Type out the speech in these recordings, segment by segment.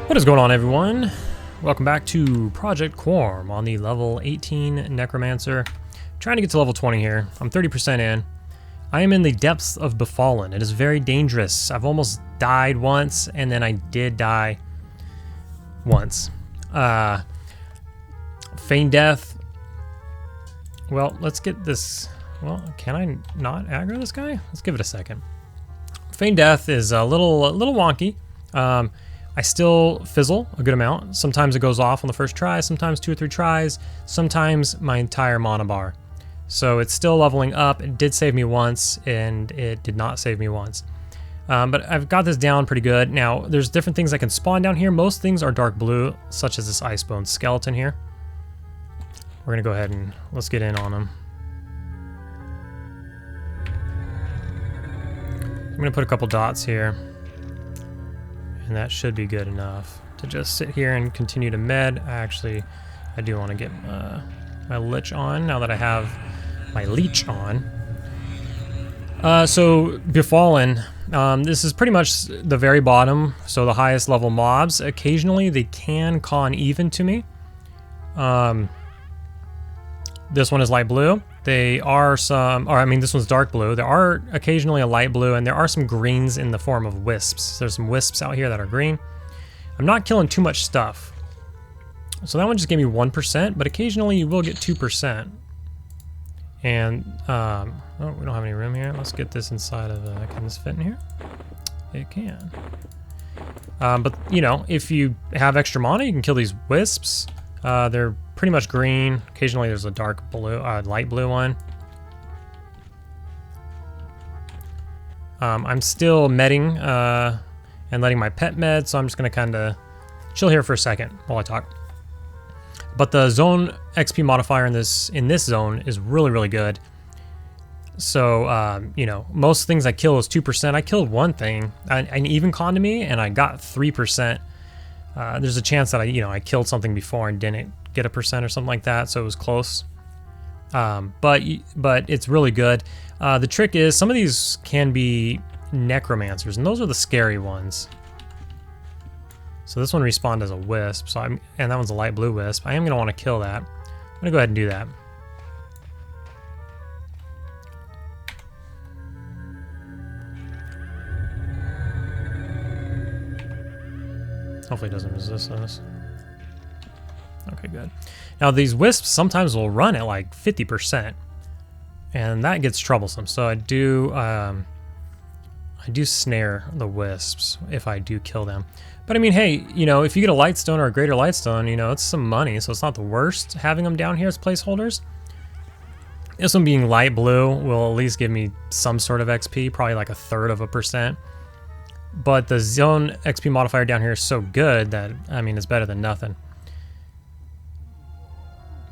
What is going on, everyone? Welcome back to Project Quarm on the level 18 Necromancer. Trying to get to level 20 here. I'm 30% in. I am in the depths of Befallen. It is very dangerous. I've almost died once, and then I did die once. Feign death. Well, let's get this. Well, can I not aggro this guy? Let's give it a second. Feign death is a little wonky. I still fizzle a good amount. Sometimes it goes off on the first try, sometimes 2 or 3 tries, sometimes my entire mana bar. So it's still leveling up. It did save me once, and it did not save me once. But I've got this down pretty good. Now, there's different things I can spawn down here. Most things are dark blue, such as this Icebone skeleton here. We're gonna go ahead and let's get in on him. I'm gonna put a couple dots here. And that should be good enough to just sit here and continue to med. I do want to get my lich on now that I have my leech on. So Befallen, this is pretty much the very bottom, so the highest level mobs. Occasionally they can con even to me. This one is light blue. They are some, or I mean, this one's dark blue. There are occasionally a light blue, and there are some greens in the form of wisps. There's some wisps out here that are green. I'm not killing too much stuff. So that one just gave me 1%, but occasionally you will get 2%. And, oh, we don't have any room here. Let's get this inside of, can this fit in here? It can. But, you know, if you have extra mana, you can kill these wisps. They're pretty much green. Occasionally there's a dark blue, light blue one. I'm still medding and letting my pet med, so I'm just gonna kind of chill here for a second while I talk. But the zone XP modifier in this zone is really good. So you know, most things I kill is 2%. I killed one thing, an even con to me, and I got 3%. There's a chance that I killed something before and didn't get a % or something like that, so it was close. But it's really good. The trick is some of these can be necromancers, and those are the scary ones. So this one respawned as a wisp, and that one's a light blue wisp. I am gonna want to kill that. I'm gonna go ahead and do that. Hopefully it doesn't resist us. Okay, good. Now these wisps sometimes will run at like 50%, and that gets troublesome. So I do snare the wisps if I do kill them. But I mean, hey, you know, if you get a lightstone or a greater lightstone, you know, it's some money, so it's not the worst having them down here as placeholders. This one being light blue will at least give me some sort of XP, probably like 1/3%. But the zone XP modifier down here is so good that, I mean, it's better than nothing.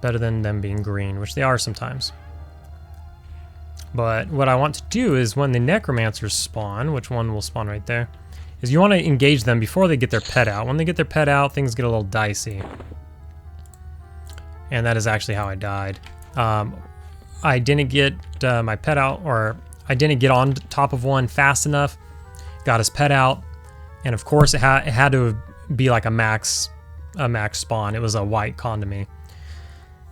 Better than them being green, which they are sometimes. But what I want to do is when the necromancers spawn, which one will spawn right there, is you want to engage them before they get their pet out. When they get their pet out, things get a little dicey. And that is actually how I died. I didn't get my pet out, or I didn't get on top of one fast enough. Got his pet out, and of course it had to be like a max spawn. It was a white con to me.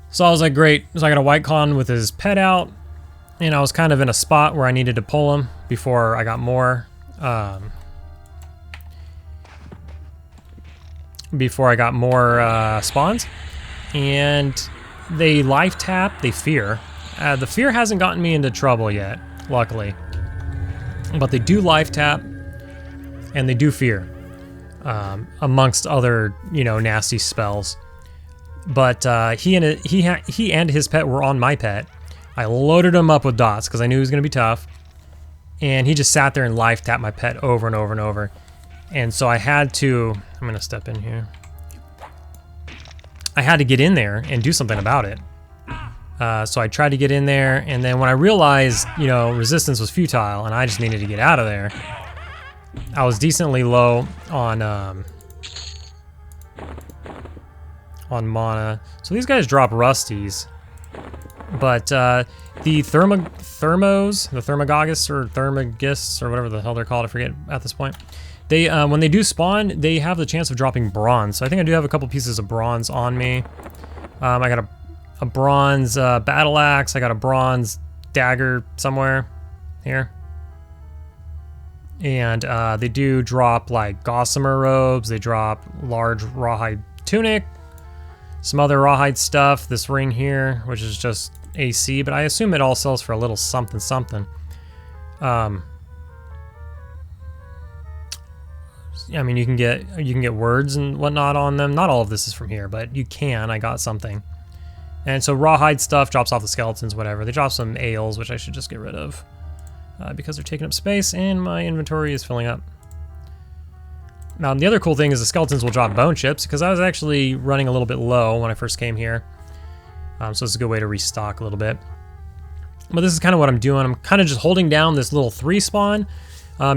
So I was like, great. So I got a white con with his pet out, and I was kind of in a spot where I needed to pull him before I got more. Spawns, and they life tap. They fear. The fear hasn't gotten me into trouble yet, luckily, but they do life tap. And they do fear, amongst other, you know, nasty spells. But he and his pet were on my pet. I loaded him up with dots because I knew he was going to be tough. And he just sat there and life tapped my pet over and over and over. And so I had to, I'm going to step in here. I had to get in there and do something about it. So I tried to get in there, and then when I realized, you know, resistance was futile and I just needed to get out of there, I was decently low on mana. So these guys drop rusties, but the Thermogogus or Thermogists or whatever the hell they're called, I forget at this point. They when they do spawn, they have the chance of dropping bronze. So I think I do have a couple pieces of bronze on me. I got a bronze battle axe. I got a bronze dagger somewhere here. And they do drop like gossamer robes. They drop large rawhide tunic. Some other rawhide stuff. This ring here, which is just AC, but I assume it all sells for a little something something. I mean, you can get words and whatnot on them. Not all of this is from here, but you can. I got something. And so rawhide stuff drops off the skeletons, whatever. They drop some ales, which I should just get rid of because they're taking up space and my inventory is filling up. Now, the other cool thing is the skeletons will drop bone chips because I was actually running a little bit low when I first came here. So this is a good way to restock a little bit. But this is kind of what I'm doing. I'm kind of just holding down this little 3 spawn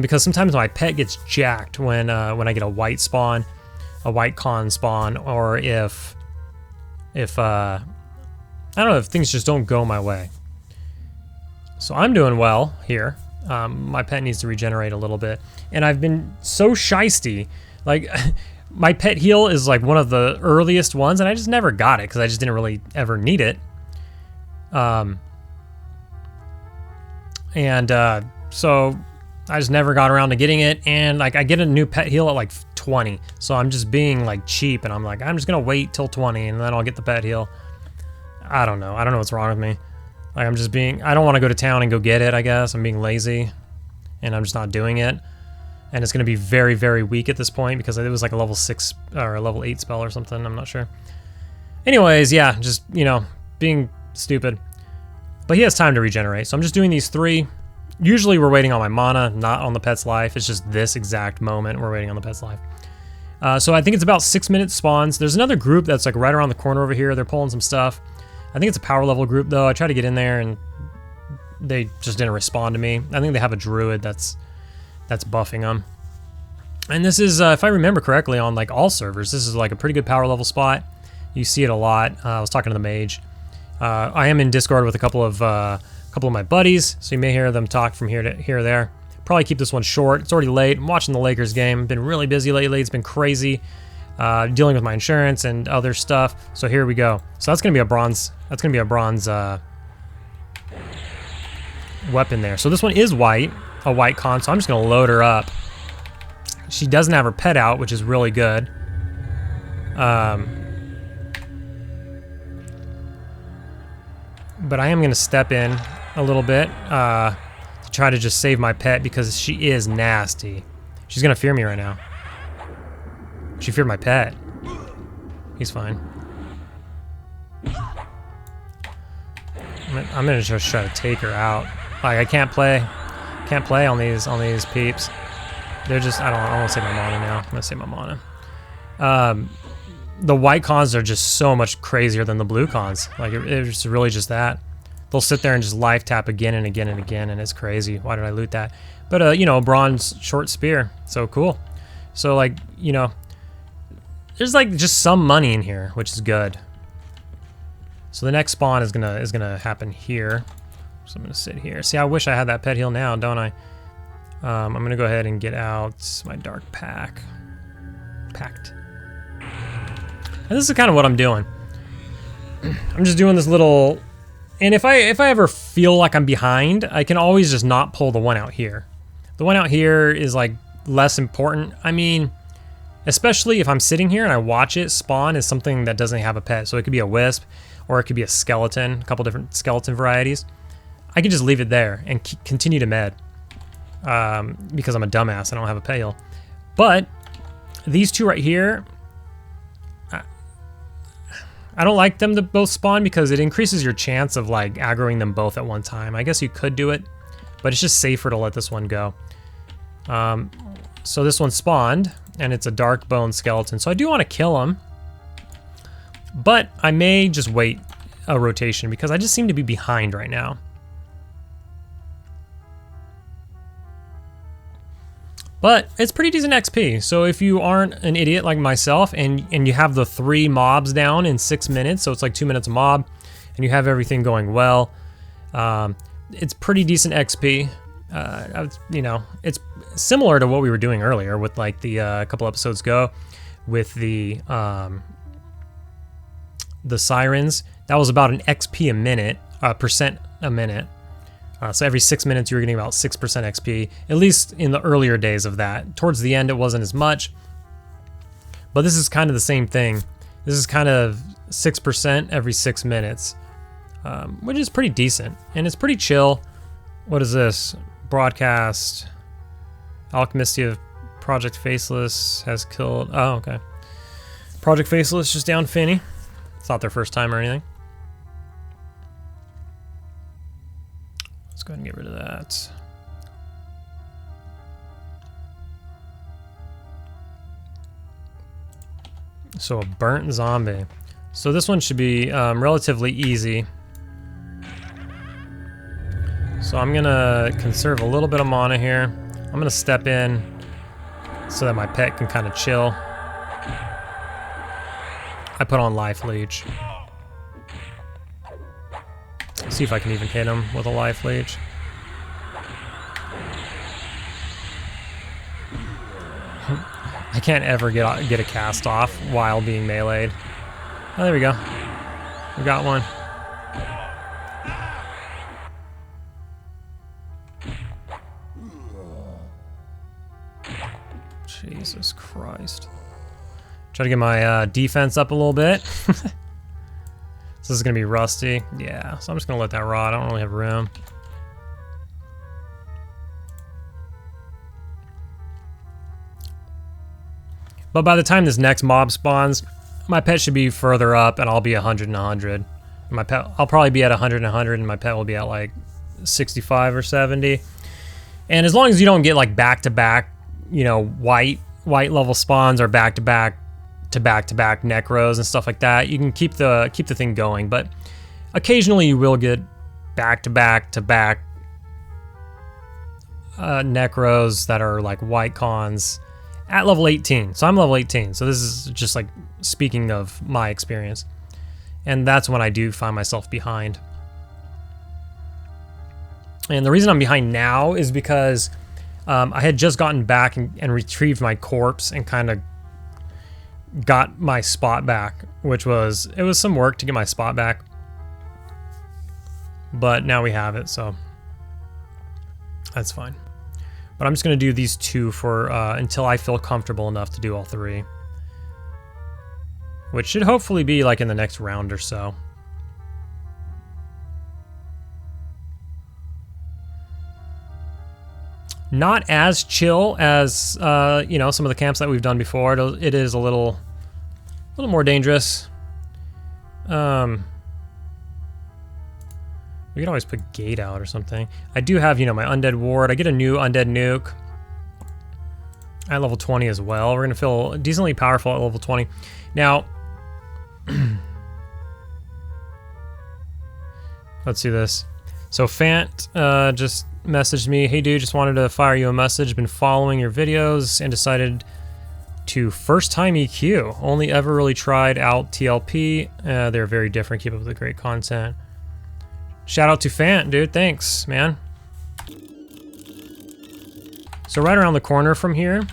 because sometimes my pet gets jacked when I get a white spawn, a white con spawn, or if I don't know, if things just don't go my way. So I'm doing well here. My pet needs to regenerate a little bit. And I've been so shysty. Like, my pet heal is like one of the earliest ones, and I just never got it because I just didn't really ever need it. So I just never got around to getting it. And like, I get a new pet heal at like 20. So I'm just being like cheap, and I'm like, I'm just gonna wait till 20 and then I'll get the pet heal. I don't know. I don't know what's wrong with me. Like, I'm just being, I don't want to go to town and go get it, I guess. I'm being lazy, and I'm just not doing it. And it's going to be very, very weak at this point because it was like a level 6 or a level 8 spell or something. I'm not sure. Anyways, yeah, just, you know, being stupid. But he has time to regenerate, so I'm just doing these 3. Usually we're waiting on my mana, not on the pet's life. It's just this exact moment we're waiting on the pet's life. So I think it's about 6 minutes spawns. There's another group that's like right around the corner over here. They're pulling some stuff. I think it's a power level group though. I tried to get in there and they just didn't respond to me. I think they have a druid that's buffing them. And this is, if I remember correctly, on like all servers, this is like a pretty good power level spot. You see it a lot. I was talking to the mage. I am in Discord with a couple of my buddies, so you may hear them talk from here or there. Probably keep this one short. It's already late. I'm watching the Lakers game. Been really busy lately. It's been crazy. Dealing with my insurance and other stuff. So here we go. So that's gonna be a bronze. That's gonna be a bronze weapon there. So this one is white, a white con. So I'm just gonna load her up. She doesn't have her pet out, which is really good. But I am gonna step in a little bit to try to just save my pet because she is nasty. She's gonna fear me right now. She feared my pet. He's fine. I'm gonna just try to take her out. Like, I can't play on these peeps. They're just, I want to save my mana now. I'm gonna save my mana. The white cons are just so much crazier than the blue cons. Like, it's really just that. They'll sit there and just life tap again and again and again, and it's crazy. Why did I loot that? But you know, bronze short spear, so cool. So like, you know, there's like just some money in here, which is good. So the next spawn is gonna happen here. So I'm gonna sit here. See, I wish I had that pet heal now, don't I? I'm gonna go ahead and get out my dark pact. And this is kind of what I'm doing. I'm just doing this little, and if I ever feel like I'm behind, I can always just not pull the one out here. The one out here is like less important. I mean, especially if I'm sitting here and I watch it spawn as something that doesn't have a pet. So it could be a wisp, or it could be a skeleton, a couple different skeleton varieties. I could just leave it there and continue to med. Because I'm a dumbass, I don't have a pet heal. But these two right here, I don't like them to both spawn because it increases your chance of like aggroing them both at one time. I guess you could do it, but it's just safer to let this one go. So this one spawned, and it's a dark bone skeleton. So I do want to kill him, but I may just wait a rotation because I just seem to be behind right now. But it's pretty decent XP, so if you aren't an idiot like myself and you have the 3 mobs down in 6 minutes, so it's like 2 minutes a mob, and you have everything going well, it's pretty decent XP. you know, it's similar to what we were doing earlier with like the couple episodes ago with the sirens. That was about an XP a minute, percent a minute. So every 6 minutes you were getting about 6% XP, at least in the earlier days of that. Towards the end it wasn't as much, but this is kind of the same thing. This is kind of 6% every 6 minutes, which is pretty decent, and it's pretty chill. What is this? Broadcast. Alchemisty of Project Faceless has killed... Oh, okay. Project Faceless just down Finny. It's not their first time or anything. Let's go ahead and get rid of that. So a burnt zombie. So this one should be relatively easy. So I'm gonna conserve a little bit of mana here. I'm gonna step in so that my pet can kind of chill. I put on Life Leech. See if I can even hit him with a Life Leech. I can't ever get a cast off while being meleeed. Oh, there we go. We got one. Jesus Christ. Try to get my defense up a little bit. This is going to be rusty. Yeah, so I'm just going to let that rot. I don't really have room. But by the time this next mob spawns, my pet should be further up and I'll be 100 and 100. My pet, I'll probably be at 100 and 100 and my pet will be at like 65 or 70. And as long as you don't get like back-to-back, you know, white level spawns or back-to-back necros and stuff like that, you can keep the thing going. But occasionally you will get back-to-back necros that are like white cons at level 18. So I'm level 18. So this is just like speaking of my experience. And that's when I do find myself behind. And the reason I'm behind now is because I had just gotten back and retrieved my corpse and kind of got my spot back, which was, it was some work to get my spot back. But now we have it, so that's fine. But I'm just going to do these two for until I feel comfortable enough to do all three. Which should hopefully be like in the next round or so. Not as chill as you know, some of the camps that we've done before. It is a little more dangerous. We could always put gate out or something. I do have, you know, my undead ward. I get a new undead nuke at level 20 as well. We're gonna feel decently powerful at level 20. Now, let's see this. So Fant just messaged me, hey dude, just wanted to fire you a message. Been following your videos and decided to first time EQ. Only ever really tried out TLP. They're very different. Keep up with the great content. Shout out to Fant, dude. Thanks, man. So right around the corner from here,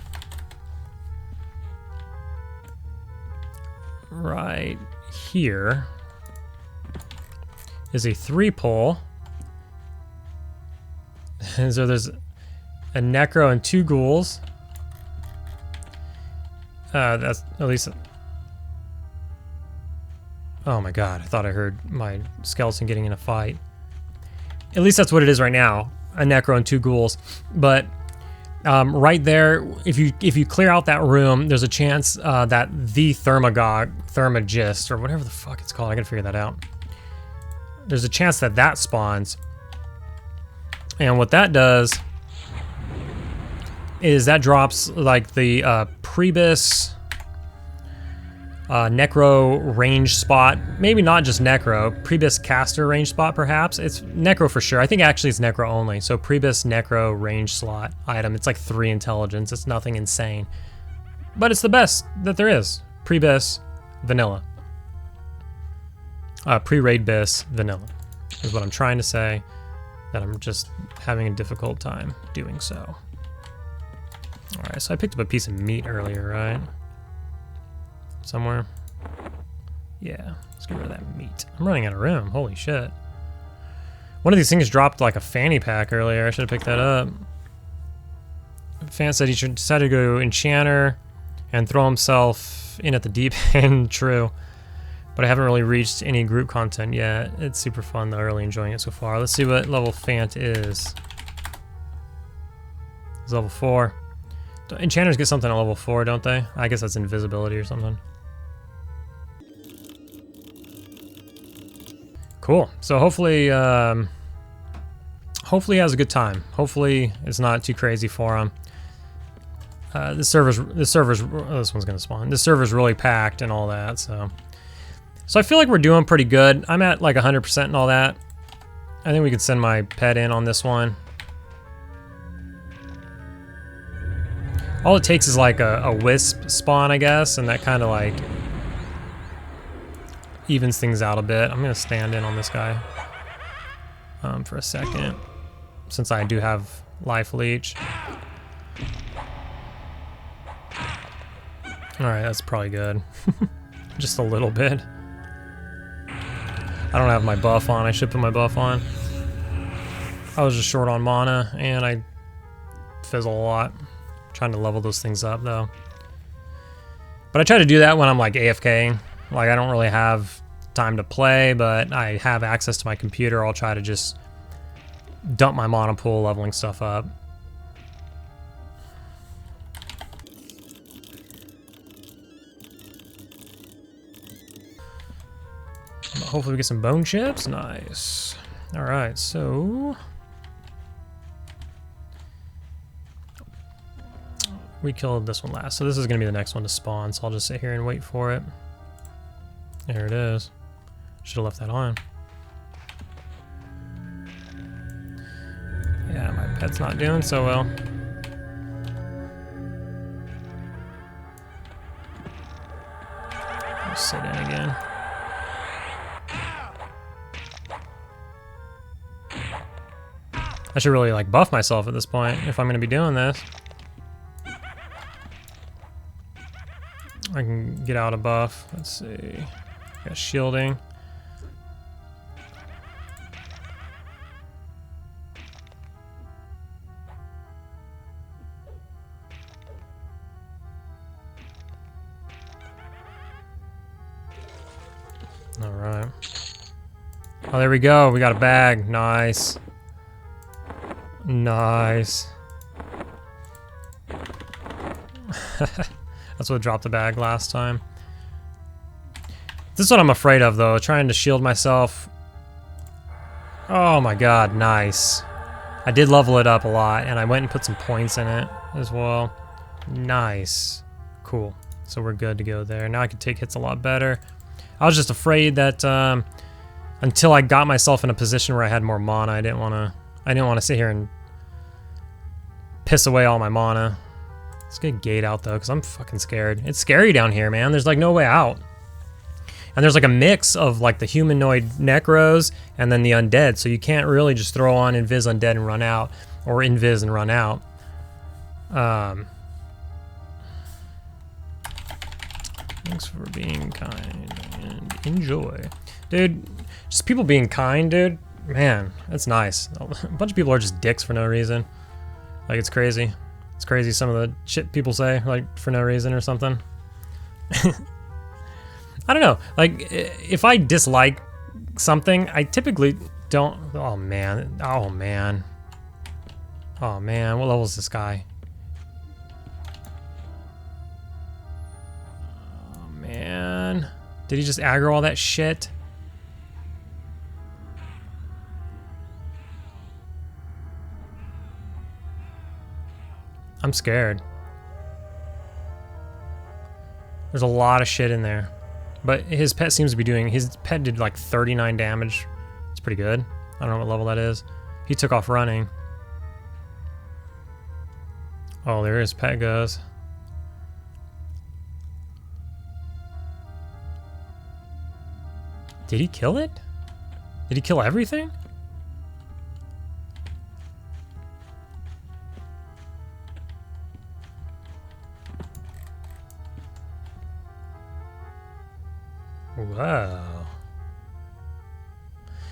right here, is a 3-pole. And so there's a Necro and 2 ghouls. That's at least... Oh my god, I thought I heard my skeleton getting in a fight. At least that's what it is right now. A Necro and 2 ghouls. But right there, if you clear out that room, there's a chance that the Thermagist, or whatever the fuck it's called, I gotta figure that out. There's a chance that that spawns. And what that does is that drops like the Prebis Necro range spot. Maybe not just Necro, Prebis caster range spot perhaps. It's Necro for sure. I think actually it's Necro only. So Prebis Necro range slot item. It's like 3 intelligence. It's nothing insane. But it's the best that there is. Prebis vanilla. Pre-raid bis vanilla is what I'm trying to say. that I'm just having a difficult time doing so. Alright, so I picked up a piece of meat earlier, right? Somewhere. Yeah, let's get rid of that meat. I'm running out of room. Holy shit. One of these things dropped like a fanny pack earlier. I should have picked that up. Fan said he should decide to go Enchanter and throw himself in at the deep end. True. But I haven't really reached any group content yet. It's super fun though, really enjoying it so far. Let's see what level Fant is. It's level 4. Enchanters get something at level 4, don't they? I guess that's invisibility or something. Cool. So hopefully, hopefully he has a good time. Hopefully it's not too crazy for him. This one's gonna spawn. This server's really packed and all that, so I feel like we're doing pretty good. I'm at like 100% and all that. I think we could send my pet in on this one. All it takes is like a wisp spawn, I guess, and that kind of like evens things out a bit. I'm gonna stand in on this guy for a second, since I do have life leech. Alright, that's probably good. Just a little bit. I don't have my buff on. I should put my buff on. I was just short on mana, and I fizzle a lot. Trying to level those things up, though. But I try to do that when I'm, like, AFK. Like, I don't really have time to play, but I have access to my computer. I'll try to just dump my mana pool leveling stuff up. Hopefully we get some bone chips. Nice. Alright, so we killed this one last. So this is going to be the next one to spawn. So I'll just sit here and wait for it. There it is. Should have left that on. Yeah, my pet's not doing so well. I'll sit in again. I should really like buff myself at this point if I'm going to be doing this. I can get out a buff. Let's see. Got shielding. All right. Oh, there we go. We got a bag. Nice. Nice. That's what dropped the bag last time. This is what I'm afraid of, though. Trying to shield myself. Oh my god, nice. I did level it up a lot, and I went and put some points in it as well. Nice. Cool. So we're good to go there. Now I can take hits a lot better. I was just afraid that until I got myself in a position where I had more mana, I didn't want to sit here and piss away all my mana. Let's get a gate out though, because I'm fucking scared. It's scary down here, man. There's like no way out. And there's like a mix of like the humanoid necros and then the undead, so you can't really just throw on invis undead and run out, or invis and run out. Thanks for being kind and enjoy. Dude, just people being kind, dude. Man, that's nice. A bunch of people are just dicks for no reason. Like, it's crazy. It's crazy some of the shit people say, like, for no reason or something. I don't know. Like, if I dislike something, I typically don't... Oh, man. Oh, man. Oh, man. What level is this guy? Oh, man. Did he just aggro all that shit? I'm scared. There's a lot of shit in there. But his pet seems to be doing... His pet did like 39 damage. It's pretty good. I don't know what level that is. He took off running. Oh, there his pet goes. Did he kill it? Did he kill everything?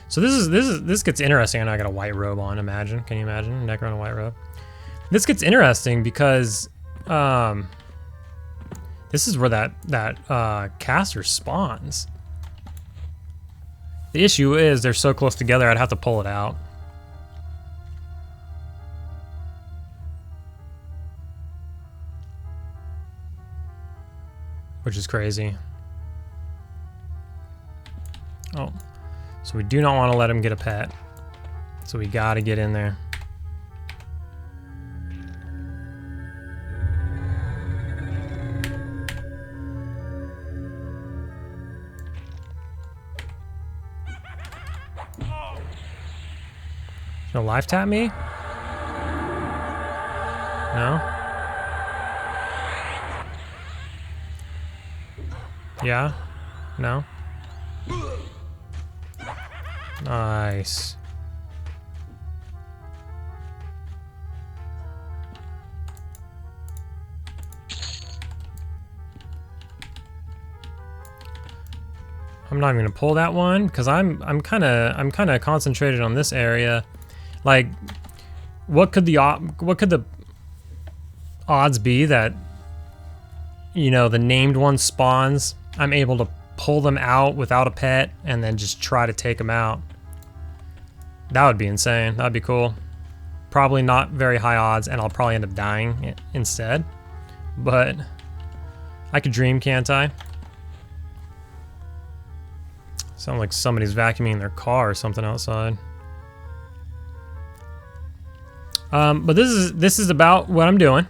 So this gets interesting. And I got a white robe on. Imagine, can you imagine Necro in a white robe? This gets interesting because this is where that caster spawns. The issue is they're so close together. I'd have to pull it out. Which is crazy. Oh, so we do not want to let him get a pet. So we got to get in there. No life tap me? No? Yeah? No? Nice. I'm not even gonna pull that one because I'm kind of concentrated on this area. Like, what could the odds be that, you know, the named one spawns? I'm able to pull them out without a pet and then just try to take them out. That would be insane. That'd be cool. Probably not very high odds, and I'll probably end up dying instead. But I could dream, can't I? Sound like somebody's vacuuming their car or something outside. But this is about what I'm doing.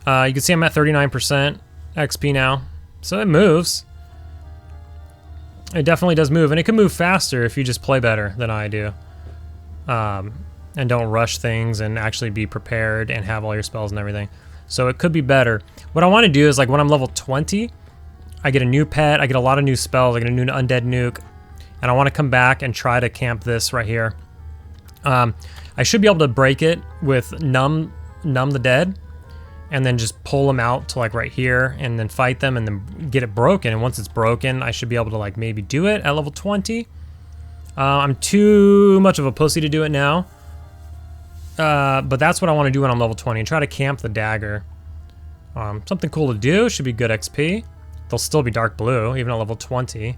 You can see I'm at 39% XP now, so it moves. It definitely does move, and it can move faster if you just play better than I do. And don't rush things and actually be prepared and have all your spells and everything. So it could be better. What I want to do is, like, when I'm level 20, I get a new pet, I get a lot of new spells, I get a new undead nuke, and I want to come back and try to camp this right here. I should be able to break it with numb the dead, and then just pull them out to like right here, and then fight them, and then get it broken. And once it's broken, I should be able to like maybe do it at level 20. I'm too much of a pussy to do it now, but that's what I want to do when I'm level 20, and try to camp the dagger. Something cool to do, should be good XP. They'll still be dark blue, even at level 20.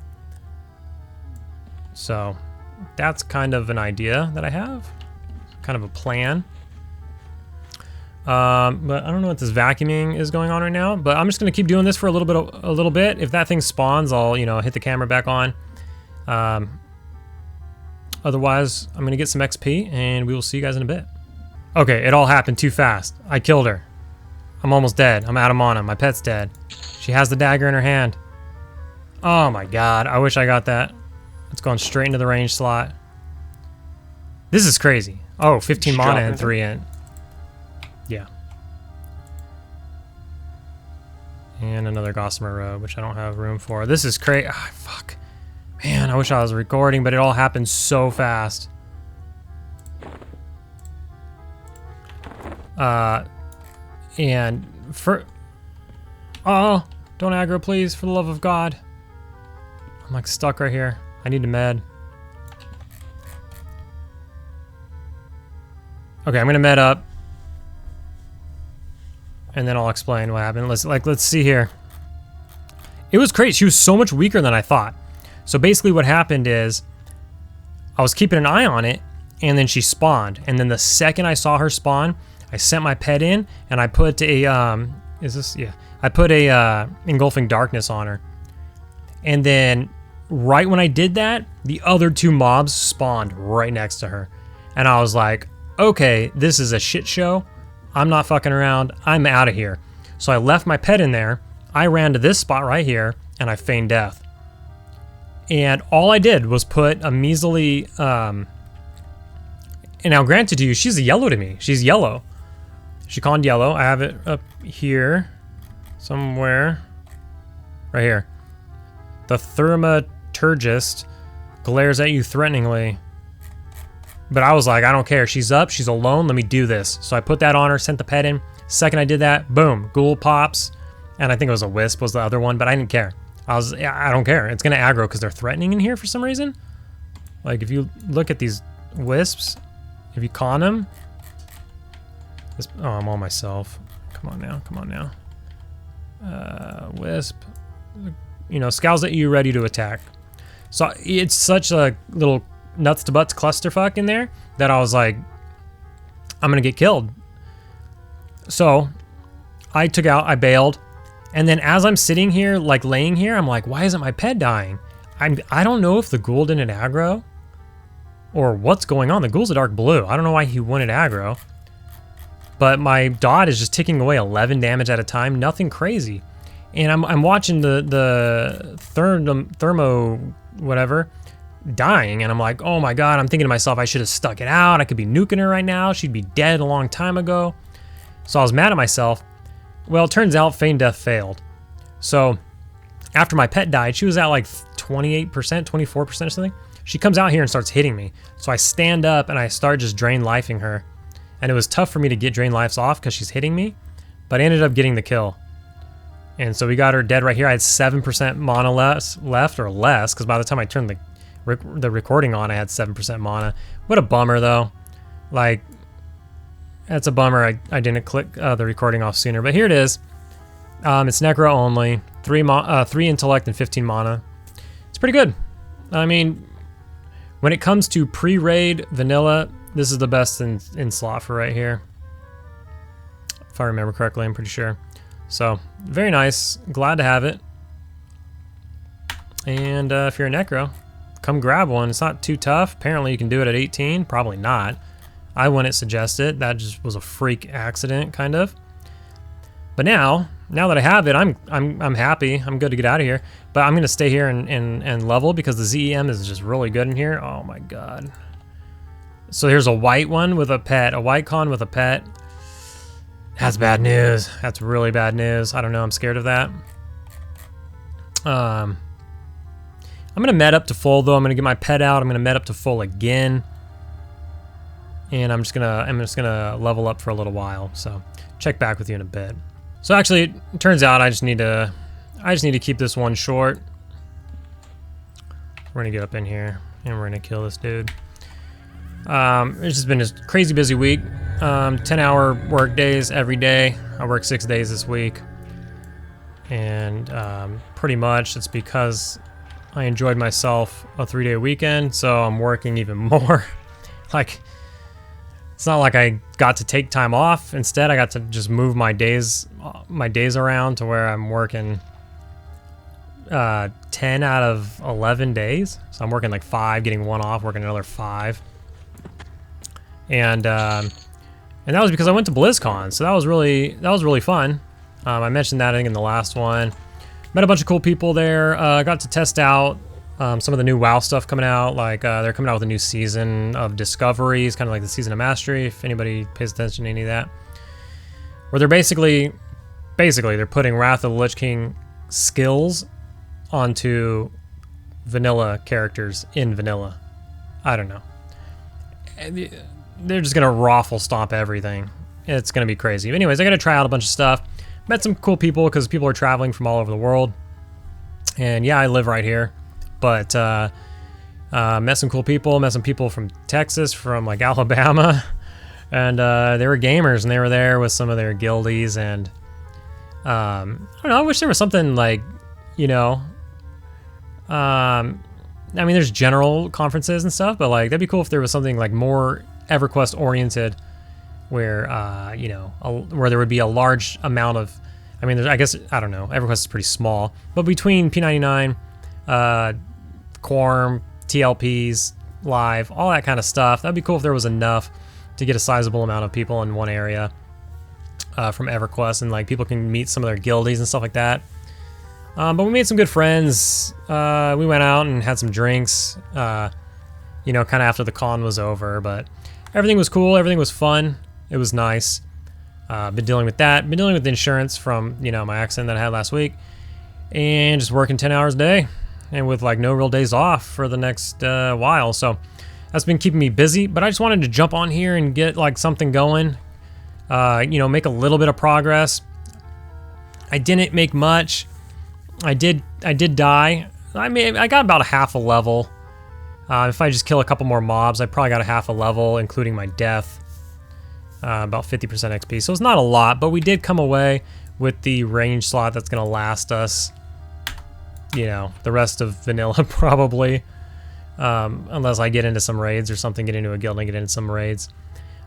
So that's kind of an idea that I have. Kind of a plan. But I don't know what this vacuuming is going on right now, but I'm just gonna keep doing this for a little bit. If that thing spawns, I'll, you know, hit the camera back on. Otherwise, I'm gonna get some XP, and we will see you guys in a bit. Okay, it all happened too fast. I killed her. I'm almost dead. I'm out of mana. My pet's dead. She has the dagger in her hand. Oh my god, I wish I got that. It's going straight into the range slot. This is crazy. Oh, 15 mana and 3 int. Yeah. And another Gossamer robe, which I don't have room for. This is crazy. Ah, fuck. Man, I wish I was recording, but it all happened so fast. And for... Oh, don't aggro, please, for the love of God. I'm like stuck right here. I need a med. Okay, I'm gonna med up, and then I'll explain what happened. Let's see here. It was crazy. She was so much weaker than I thought. So basically, what happened is I was keeping an eye on it, and then she spawned. And then the second I saw her spawn, I sent my pet in, and I put a I put a engulfing darkness on her. And then right when I did that, the other two mobs spawned right next to her, and I was like, okay, this is a shit show. I'm not fucking around. I'm out of here. So I left my pet in there. I ran to this spot right here, and I feigned death. And all I did was put a measly... and now, granted to you, she's a yellow to me. She's yellow. She conned yellow. I have it up here somewhere. Right here. The Thaumaturgist glares at you threateningly. But I was like, I don't care. She's up. She's alone. Let me do this. So I put that on her, sent the pet in. Second I did that, boom, ghoul pops. And I think it was a wisp was the other one, but I didn't care. I don't care. It's going to aggro because they're threatening in here for some reason. Like, if you look at these wisps, if you con them... oh, I'm on myself. Come on now, come on now. Wisp. You know, scows at you, ready to attack. So it's such a little nuts to butts clusterfuck in there that I was like, I'm gonna get killed. So I bailed, and then as I'm sitting here, like laying here, I'm like, why isn't my pet dying? I don't know if the ghoul didn't aggro or what's going on. The ghoul's a dark blue. I don't know why he wanted aggro, but my dot is just ticking away 11 damage at a time. Nothing crazy. And I'm watching the thermo whatever dying, and I'm like, oh my god. I'm thinking to myself, I should have stuck it out. I could be nuking her right now. She'd be dead a long time ago. So I was mad at myself. Well, it turns out feign death failed. So after my pet died, she was at like 28%, 24% or something. She comes out here and starts hitting me. So I stand up and I start just drain lifing her. And it was tough for me to get drain lives off because she's hitting me, but I ended up getting the kill. And so we got her dead right here. I had 7% mana left or less, because by the time I turned the recording on, I had 7% mana. What a bummer, though. Like, that's a bummer. I didn't click the recording off sooner, but here it is. It's Necro only, 3 intellect and 15 mana. It's pretty good. I mean, when it comes to pre-raid vanilla, this is the best in slot for right here. If I remember correctly, I'm pretty sure. So, very nice. Glad to have it. And if you're a Necro, come grab one. It's not too tough. Apparently you can do it at 18. Probably not. I wouldn't suggest it. That just was a freak accident, kind of. But now that I have it, I'm happy. I'm good to get out of here. But I'm going to stay here and level because the ZEM is just really good in here. Oh my god. So here's a white one with a pet. A white con with a pet. That's bad news. That's really bad news. I don't know. I'm scared of that. I'm gonna med up to full though. I'm gonna get my pet out. I'm gonna med up to full again, and I'm just gonna level up for a little while. So check back with you in a bit. So actually, it turns out I just need to keep this one short. We're gonna get up in here and we're gonna kill this dude. It's just been a crazy busy week. 10-hour work days every day. I work 6 days this week. And pretty much it's because I enjoyed myself a 3-day weekend, so I'm working even more. Like, it's not like I got to take time off. Instead, I got to just move my days around to where I'm working 10 out of 11 days. So I'm working like 5, getting 1 off, working another 5. And that was because I went to BlizzCon, so that was really fun. I mentioned that I think in the last one. Met a bunch of cool people there. Got to test out some of the new WoW stuff coming out. Like they're coming out with a new season of Discoveries, kind of like the season of Mastery. If anybody pays attention to any of that, where they're basically they're putting Wrath of the Lich King skills onto vanilla characters in vanilla. I don't know. They're just gonna raffle stomp everything. It's gonna be crazy. But anyways, I gotta try out a bunch of stuff. Met some cool people because people are traveling from all over the world. And yeah, I live right here. But met some cool people. Met some people from Texas, from like Alabama. And they were gamers, and they were there with some of their guildies. And I don't know, I wish there was something like, you know, I mean, there's general conferences and stuff, but like that'd be cool if there was something like more EverQuest oriented, where you know, where there would be a large amount of, I mean, I guess, I don't know, EverQuest is pretty small, but between P99, Quarm, TLPs, Live, all that kind of stuff, that'd be cool if there was enough to get a sizable amount of people in one area from EverQuest, and like people can meet some of their guildies and stuff like that. But we made some good friends. We went out and had some drinks, you know, kind of after the con was over, but everything was cool. Everything was fun. It was nice. Been dealing with that. Been dealing with the insurance from, you know, my accident that I had last week, and just working 10 hours a day, and with like no real days off for the next while. So that's been keeping me busy, but I just wanted to jump on here and get like something going, you know, make a little bit of progress. I didn't make much. I did die. I mean, I got about a half a level If I just kill a couple more mobs, I probably got a half a level, including my death. About 50% XP. So it's not a lot, but we did come away with the range slot that's going to last us, you know, the rest of vanilla probably. Unless I get into some raids or something, get into a guild and get into some raids.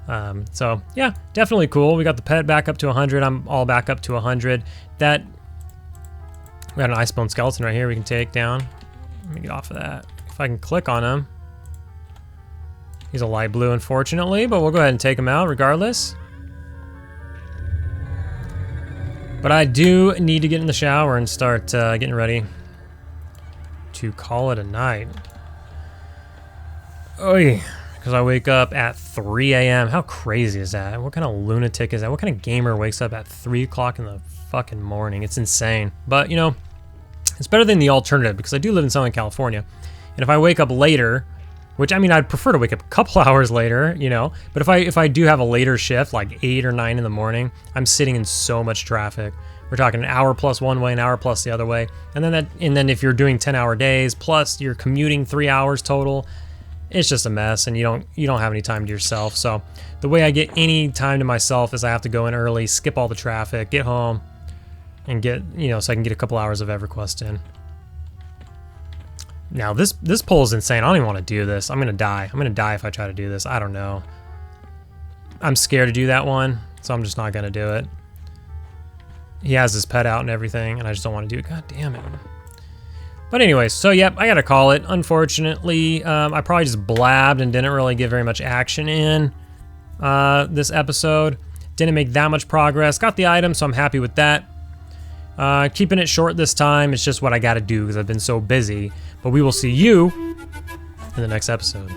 So yeah, definitely cool. We got the pet back up to 100. I'm all back up to 100. We got an Icebone skeleton right here we can take down. Let me get off of that. If I can click on him. He's a light blue, unfortunately, but we'll go ahead and take him out regardless. But I do need to get in the shower and start getting ready to call it a night. Oy, because I wake up at 3 a.m. How crazy is that? What kind of lunatic is that? What kind of gamer wakes up at 3 o'clock in the fucking morning? It's insane. But, you know, it's better than the alternative because I do live in Southern California. And if I wake up later, which, I mean, I'd prefer to wake up a couple hours later, you know, but if I do have a later shift, like 8 or 9 in the morning, I'm sitting in so much traffic. We're talking an hour plus one way, an hour plus the other way. And then if you're doing 10-hour days, plus you're commuting 3 hours total, it's just a mess, and you don't have any time to yourself. So the way I get any time to myself is I have to go in early, skip all the traffic, get home, and get, you know, so I can get a couple hours of EverQuest in. Now this poll is insane. I don't even want to do this. I'm gonna die. I'm gonna die if I try to do this. I don't know. I'm scared to do that one, so I'm just not gonna do it. He has his pet out and everything, and I just don't want to do it. God damn it. But anyways, so yep, I gotta call it. Unfortunately, I probably just blabbed and didn't really get very much action in this episode. Didn't make that much progress. Got the item, so I'm happy with that. Keeping it short this time. It's just what I gotta do because I've been so busy. But we will see you in the next episode.